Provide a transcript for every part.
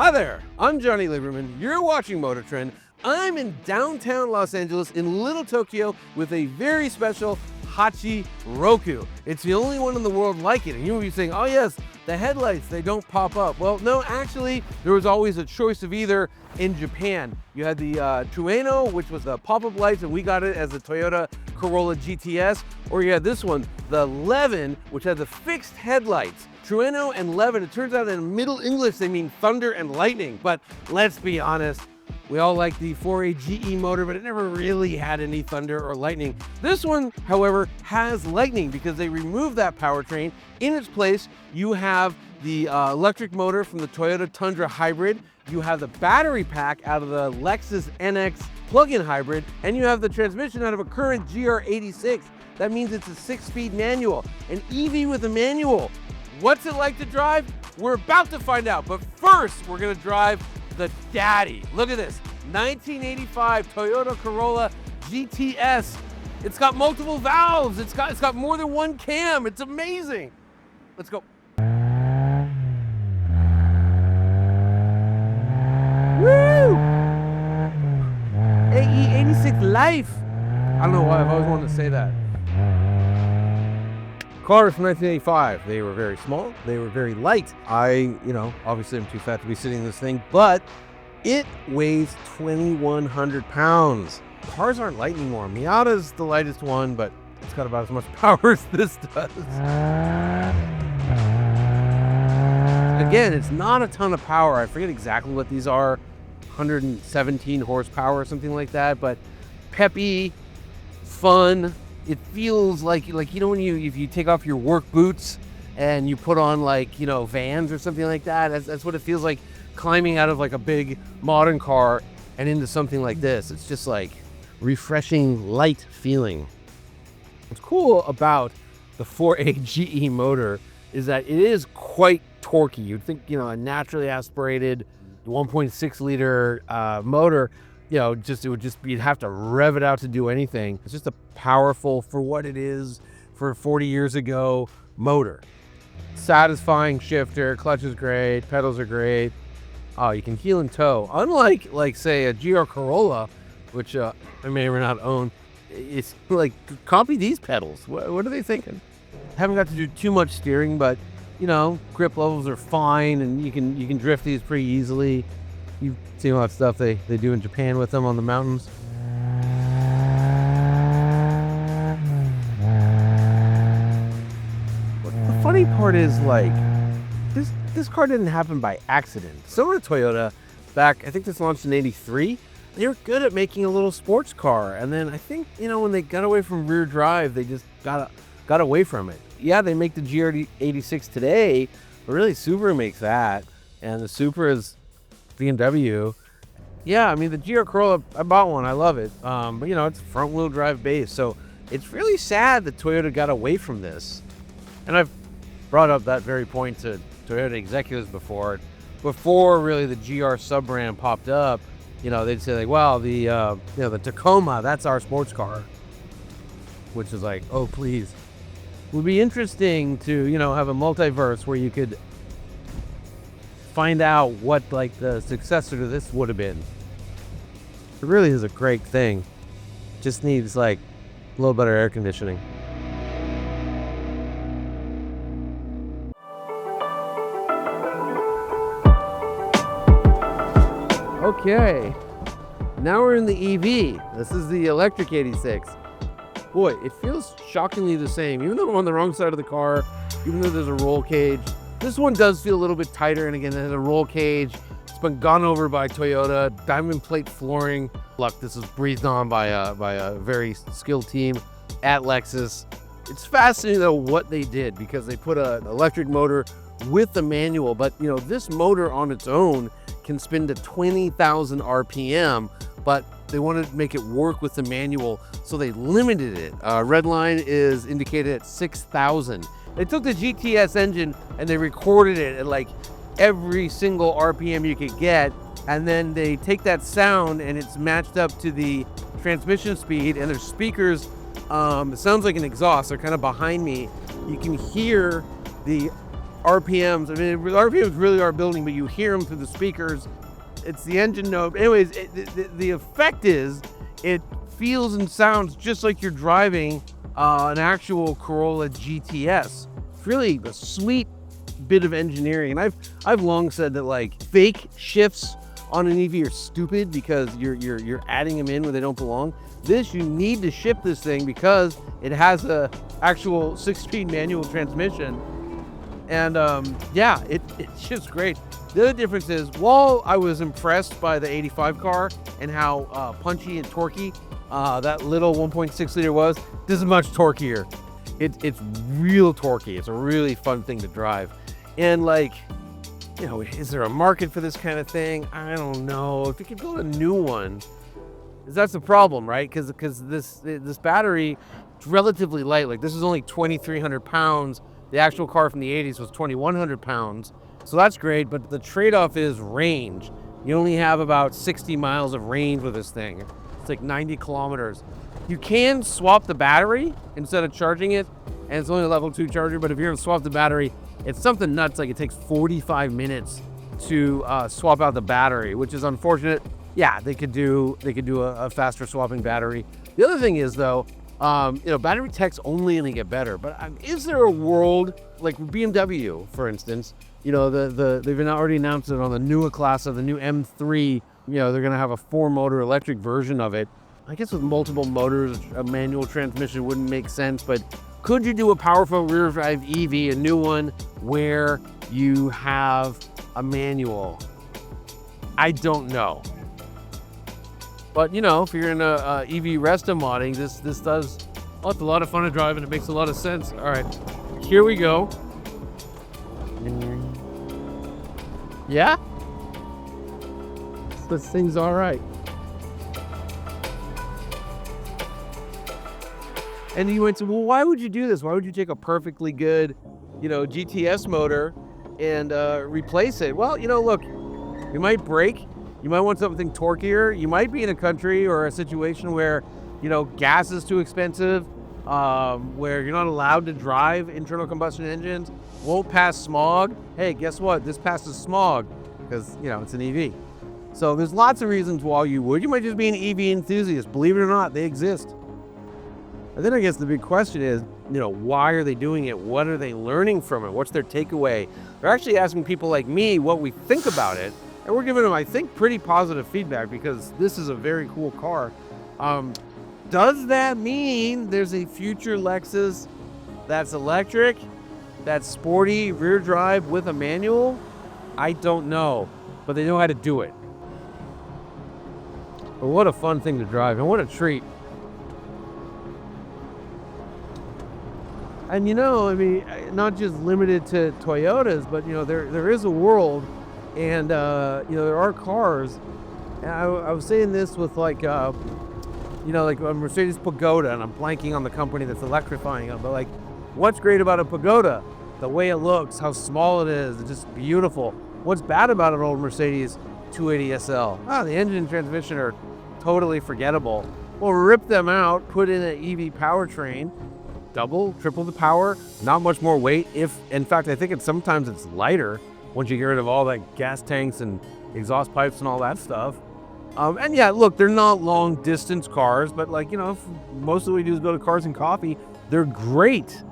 Hi there, I'm Johnny Lieberman. You're watching MotorTrend. I'm in downtown Los Angeles in Little Tokyo with a very special Hachi Roku. It's the only one in the world like it. And you will be saying, oh yes, the headlights, they don't pop up. Well, no, actually, there was always a choice of either in Japan. You had the Trueno, which was the pop-up lights, and we got it as the Toyota Corolla GTS, or you had this one, the Levin, which had the fixed headlights. Trueno and Levin, it turns out that in Middle English they mean thunder and lightning, but let's be honest, we all like the 4A GE motor, but it never really had any thunder or lightning. This one, however, has lightning because they removed that powertrain. In its place, you have the electric motor from the Toyota Tundra Hybrid, you have the battery pack out of the Lexus NX plug-in hybrid, and you have the transmission out of a current GR86. That means it's a 6-speed manual, an EV with a manual. What's it like to drive? We're about to find out, but first we're gonna drive the daddy. Look at this, 1985 Toyota Corolla GTS. It's got multiple valves, it's got more than one cam, it's amazing. Let's go. Woo! AE86 life. I don't know why, I've always wanted to say that. Cars from 1985, they were very small, they were very light. Obviously I'm too fat to be sitting in this thing, but it weighs 2,100 pounds. Cars aren't light anymore. Miata's the lightest one, but it's got about as much power as this does. Again, it's not a ton of power. I forget exactly what these are, 117 horsepower or something like that, but peppy, fun. It feels like when if you take off your work boots and you put on Vans or something like that, that's what it feels like climbing out of like a big modern car and into something like this. It's just like refreshing, light feeling. What's cool about the 4A GE motor is that it is quite torquey. You'd think, a naturally aspirated 1.6 liter motor, you'd have to rev it out to do anything. It's just a powerful, for what it is, for 40 years ago, motor. Satisfying shifter, clutch is great, pedals are great. Oh, you can heel and toe. Unlike say a GR Corolla, which I may or may not own, it's like, copy these pedals. What are they thinking? Haven't got to do too much steering, but grip levels are fine, and you can drift these pretty easily. You've seen all that stuff they do in Japan with them on the mountains. The funny part is, this car didn't happen by accident. So did Toyota back, I think this launched in '83. They were good at making a little sports car, and then I think, when they got away from rear drive, they just got away from it. Yeah, they make the GR86 today, but really Subaru makes that, and the Supra is BMW. Yeah, the GR Corolla, I bought one, I love it, but it's front wheel drive base, so it's really sad that Toyota got away from this. And I've brought up that very point to Toyota executives before really the GR sub-brand popped up. They'd say the Tacoma, that's our sports car, which is like, oh please. It would be interesting to have a multiverse where you could find out what the successor to this would have been. It really is a great thing. Just needs a little better air conditioning. Okay, now we're in the EV. This is the electric 86. Boy, it feels shockingly the same. Even though I'm on the wrong side of the car, even though there's a roll cage, this one does feel a little bit tighter, and again, it has a roll cage. It's been gone over by Toyota, diamond plate flooring. Look, this is breathed on by a very skilled team at Lexus. It's fascinating though what they did, because they put an electric motor with the manual, but this motor on its own can spin to 20,000 RPM, but they wanted to make it work with the manual, so they limited it. Red line is indicated at 6,000. They took the GTS engine and they recorded it at every single RPM you could get, and then they take that sound and it's matched up to the transmission speed, and their speakers, it sounds like an exhaust, they're kind of behind me. You can hear the RPMs. I mean, RPMs really are building, but you hear them through the speakers. It's the engine note. Anyways, the effect is it feels and sounds just like you're driving an actual Corolla GTS. It's really a sweet bit of engineering. And I've long said that like fake shifts on an EV are stupid because you're adding them in where they don't belong. This, you need to ship this thing because it has a actual 6-speed manual transmission. And yeah, it's just great. The other difference is, while I was impressed by the 85 car and how punchy and torquey that little 1.6 liter was, this is much torqueier. It's real torquey. It's a really fun thing to drive. And like, you know, is there a market for this kind of thing? I don't know. If you could build a new one, that's the problem, right? Because this battery is relatively light. Like, this is only 2,300 pounds. The actual car from the 80s was 2,100 pounds. So that's great, but the trade-off is range. You only have about 60 miles of range with this thing. It's like 90 kilometers. You can swap the battery instead of charging it, and it's only a level 2 charger, but if you're gonna swap the battery, it's something nuts. Like, it takes 45 minutes to swap out the battery, which is unfortunate. Yeah, they could do a faster swapping battery. The other thing is, though, you know, battery tech's only gonna get better, but is there a world, like BMW, for instance, you know, they've already announced it on the newer class of the new M3, you know, they're gonna have a 4-motor electric version of it. I guess with multiple motors, a manual transmission wouldn't make sense, but could you do a powerful rear drive EV, a new one, where you have a manual? I don't know. But, you know, if you're in a EV resto modding, this does, well, it's a lot of fun to drive and it makes a lot of sense. All right, here we go. Yeah? This thing's all right. And you went to, well, why would you do this? Why would you take a perfectly good, you know, GTS motor and replace it? Well, you know, look, you might break. You might want something torqueier. You might be in a country or a situation where, you know, gas is too expensive, where you're not allowed to drive internal combustion engines, won't pass smog. Hey, guess what? This passes smog because, you know, it's an EV. So there's lots of reasons why you would. You might just be an EV enthusiast. Believe it or not, they exist. And then I guess the big question is, you know, why are they doing it? What are they learning from it? What's their takeaway? They're actually asking people like me what we think about it. And we're giving them, I think, pretty positive feedback because this is a very cool car. Does that mean there's a future Lexus that's electric, that's sporty, rear drive with a manual? I don't know, but they know how to do it. But what a fun thing to drive, and what a treat. And you know, I mean, not just limited to Toyotas, but you know, there is a world, and you know, there are cars. And I was saying this with like, you know, like a Mercedes Pagoda, and I'm blanking on the company that's electrifying them, but like, what's great about a Pagoda? The way it looks, how small it is, it's just beautiful. What's bad about an old Mercedes 280 SL? The engine and transmission are totally forgettable. Well, rip them out, put in an EV powertrain, double, triple the power, not much more weight. If, in fact, I think sometimes it's lighter once you get rid of all that gas tanks and exhaust pipes and all that stuff. And yeah, look, they're not long distance cars, but like, you know, most of what we do is go to Cars and Coffee. They're great.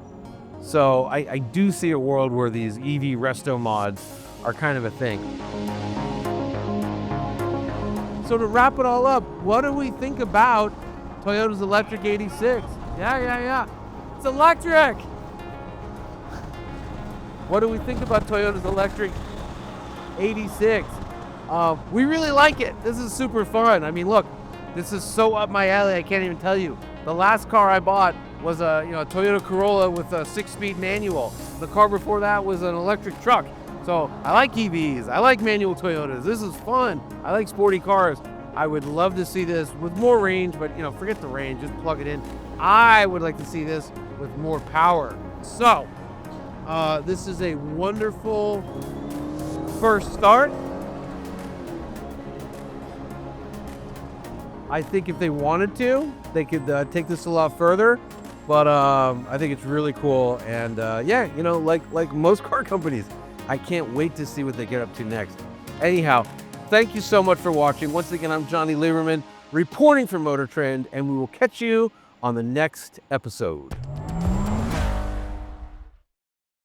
So I do see a world where these EV resto mods are kind of a thing. So to wrap it all up, what do we think about Toyota's electric 86? Yeah. It's electric. What do we think about Toyota's electric 86? We really like it. This is super fun. I mean, look, this is so up my alley, I can't even tell you. The last car I bought was a Toyota Corolla with a 6-speed manual. The car before that was an electric truck. So I like EVs. I like manual Toyotas. This is fun. I like sporty cars. I would love to see this with more range, but you know, forget the range, just plug it in. I would like to see this with more power. So this is a wonderful first start. I think if they wanted to, they could take this a lot further. but I think it's really cool. And yeah, you know, like most car companies, I can't wait to see what they get up to next. Anyhow, thank you so much for watching. Once again, I'm Johnny Lieberman reporting for MotorTrend, and we will catch you on the next episode.